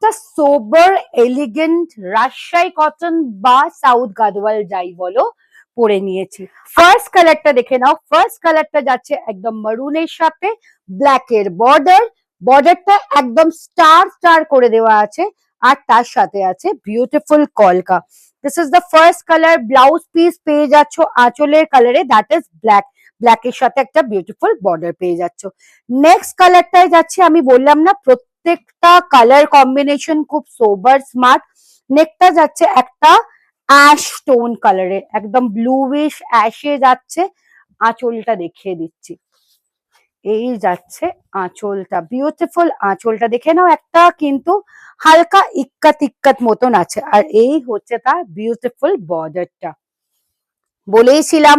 একটা সোবার elegant Rajshahi cotton বা south Gadwal যাই বলো পরে নিয়েছি। ফার্স্ট কালারটা দেখে নাও। ফার্স্ট কালারটা যাচ্ছে একদম মারুনের সাথে ব্ল্যাক এর বর্ডার। বর্ডারটা একদম স্টার স্টার করে দেওয়া আছে আর তার সাথে আছে বিউটিফুল কলকা। This is the first colour. Blouse piece পেয়ে যাচ্ছ আঁচলের কালারে, দ্যাট ইজ ব্ল্যাক। ব্ল্যাকের সাথে একটা বিউটিফুল বর্ডার পেয়ে যাচ্ছ। নেক্সট কালারটায় যাচ্ছে, আমি বললাম না প্রত্যেকটা কালার কম্বিনেশন খুব সোবার স্মার্ট। নেকটা যাচ্ছে একটা অ্যাশ টোন কালারে, একদম ব্লুইশ অ্যাশে যাচ্ছে। আঁচলটা দেখিয়ে দিচ্ছি, এই যাচ্ছে আঁচলটা, বিউটিফুল আঁচলটা দেখে নাও। একটা কিন্তু হালকা ইক্কাত ইক্কাত মতন আছে, আর এই হচ্ছে তার বিউটিফুল বর্ডারটা। বলেইছিলাম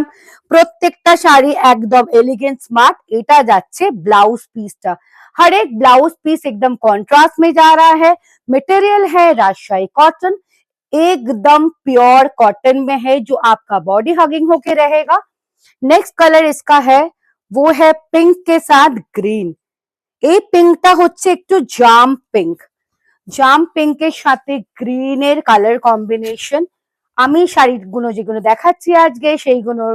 প্রত্যেকটা শাড়ি একদম এলিগেন্ট स्मार्ट। এটা যাচ্ছে ब्लाउज पीसটা। हर एक ब्लाउज पीस एकदम कॉन्ट्रास्ट में जा रहा है। मटेरियल है राजशाही कॉटन, एकदम प्योर कॉटन में है जो आपका बॉडी हगिंग होके रहेगा। नेक्स्ट कलर इसका है, वो है पिंक के साथ ग्रीन। এই পিঙ্কটা হচ্ছে একটু জাম পিঙ্ক। জাম পিঙ্কের সাথে গ্রিনের কালার কম্বিনেশন। আমি শাড়িগুলো যেগুলো দেখাচ্ছি আজকে সেইগুলোর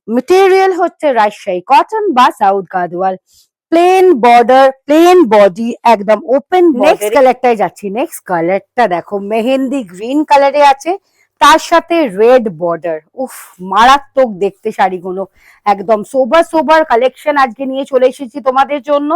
মেটেরিয়াল হচ্ছে রাজশাহী কটন বা south Gadwal. Plain border, plain body, একদম ওপেন। নেক্সট কালারটাই যাচ্ছি। নেক্সট কালারটা দেখো, মেহেন্দি গ্রিন কালারে আছে, তার সাথে রেড বর্ডার। উফ, মারাত্মক দেখতে শাড়িগুলো। একদম সোবার সোবার কালেকশন আজকে নিয়ে চলে এসেছি তোমাদের জন্য।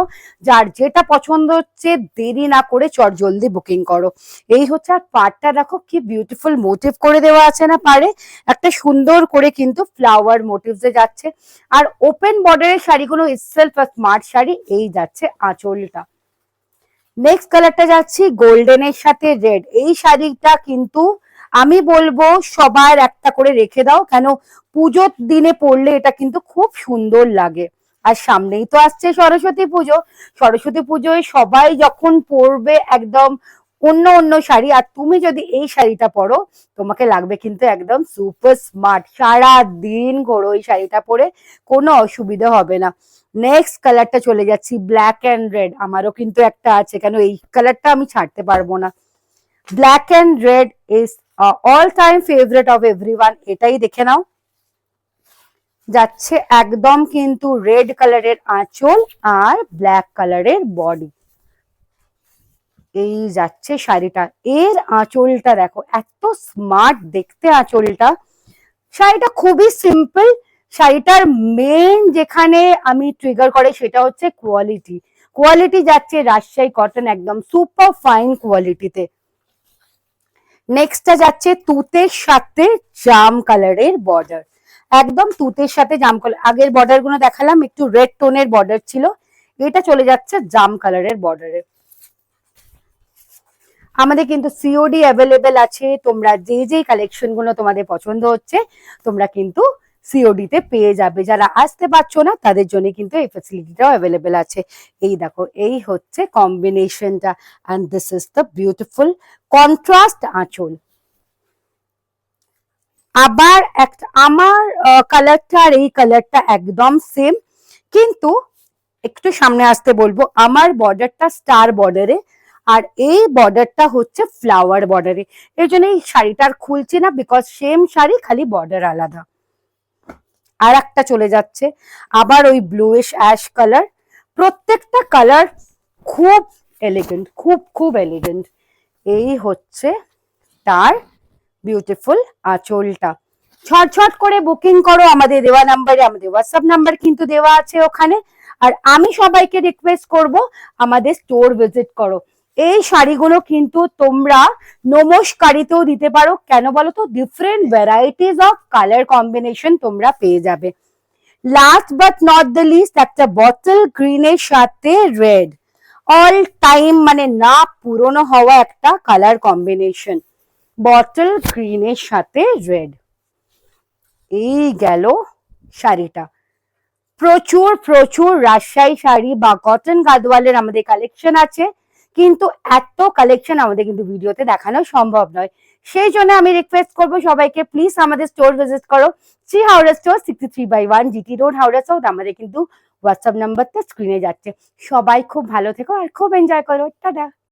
যার যেটা পছন্দ হচ্ছে দেরি না করে চট জলদি বুকিং করো। এই হচ্ছে, আর পাড়টা দেখো কি বিউটিফুল মোটিভ করে দেওয়া আছে না পাড়ে, একটা সুন্দর করে কিন্তু ফ্লাওয়ার মোটিভস এ যাচ্ছে। আর ওপেন বর্ডারের শাড়িগুলো ইটসেলফ স্মার্ট শাড়ি। এই যাচ্ছে আঁচলটা। নেক্সট কালারটা যাচ্ছি গোল্ডেনের সাথে রেড। এই শাড়িটা কিন্তু আমি বলবো সবার একটা করে রেখে দাও, কেন পুজোর দিনে পরলে এটা কিন্তু খুব সুন্দর লাগে। আর সামনেই তো আসছে সরস্বতী পুজো। সরস্বতী পুজোয় সবাই যখন পরবে একদম অন্য অন্য শাড়ি, আর তুমি যদি এই শাড়িটা পরো তোমাকে লাগবে কিন্তু একদম সুপার স্মার্ট। সারা দিন ঘোরো এই শাড়িটা পরে, কোনো অসুবিধা হবে না। নেক্সট কালারটা চলে যাচ্ছি ব্ল্যাক এন্ড রেড। আমারও কিন্তু একটা আছে, কেন এই কালারটা আমি ছাড়তে পারবো না। Black and red is all time favourite of everyone. এটাই দেখে নাও, যাচ্ছে একদম কিন্তু রেড কালারের আঁচল আর ব্ল্যাক কালারের বডি। এই যাচ্ছে শাড়িটা। এর আঁচলটা দেখো, এত স্মার্ট দেখতে আঁচলটা। শাড়িটা খুবই সিম্পল। শাড়িটার মেন যেখানে আমি ট্রিগার করে সেটা হচ্ছে কোয়ালিটি। কোয়ালিটি যাচ্ছে রাজশাহী কটন, একদম সুপার ফাইন কোয়ালিটিতে। নেক্সটটা যাচ্ছে তুতের সাথে জাম কালারের বর্ডার, একদম তুতের সাথে জাম কালার। আগের বর্ডার গুলো দেখালাম একটু রেড টোনের বর্ডার ছিল, এটা চলে যাচ্ছে জাম কালারের বর্ডারে। আমাদের কিন্তু সিওডি অ্যাভেলেবেল আছে। তোমরা যে যে কালেকশন গুলো তোমাদের পছন্দ হচ্ছে তোমরা কিন্তু সিওডি তে পেয়ে যাবে। যারা আসতে পারছো না তাদের জন্য কিন্তু এই ফ্যাসিলিটিটাও অ্যাভেলেবেল আছে। এই দেখো, এই হচ্ছে কম্বিনেশনটা, and this is the beautiful contrast আঁচল। আবার একটা আমার কালারটা আর এই কালারটা একদম সেম, কিন্তু একটু সামনে আসতে বলবো। আমার বর্ডারটা স্টার বর্ডারে আর এই বর্ডারটা হচ্ছে ফ্লাওয়ার বর্ডারে। এর জন্য এই শাড়িটা আর খুলছি না, বিকজ সেম শাড়ি, খালি বর্ডার আলাদা। আর একটা চলে যাচ্ছে আবার ওই ব্লুইশ অ্যাশ কালার। প্রত্যেকটা কালার খুব এলিগেন্ট, খুব খুব এলিগেন্ট। এই হচ্ছে তার বিউটিফুল আঁচলটা। ছটছট করে বুকিং করো আমাদের দেওয়া নাম্বারে। আমাদের হোয়াটসঅ্যাপ নাম্বার কিন্তু দেওয়া আছে ওখানে। আর আমি সবাইকে রিকোয়েস্ট করব আমাদের স্টোর ভিজিট করো। এই শাড়িগুলো কিন্তু তোমরা নমস্কারিতেও দিতে পারো, কেন বলো তো, different varieties of colour combination তোমরা পেয়ে যাবে। Last but not the least, একটা বটল গ্রিনের সাথে রেড, অল টাইম মানে না পুরনো হওয়া একটা কালার কম্বিনেশন। বটল গ্রিনের সাথে রেড, এই গেল শাড়িটা। প্রচুর প্রচুর রাজশাহী শাড়ি বা কটন গাদওয়ালের আমাদের কালেকশন আছে, কিন্তু এত কালেকশন আমাদের কিন্তু ভিডিওতে দেখানো সম্ভব নয়। সেই জন্য আমি রিকোয়েস্ট করবো সবাইকে, প্লিজ আমাদের স্টোর ভিজিট করো। Shri Howrah store, 63/1 GT road, Howrah south. আমাদের কিন্তু হোয়াটসঅ্যাপ নাম্বারটা স্ক্রিনে যাচ্ছে। সবাই খুব ভালো থেকো আর খুব এনজয় করো। টাটা।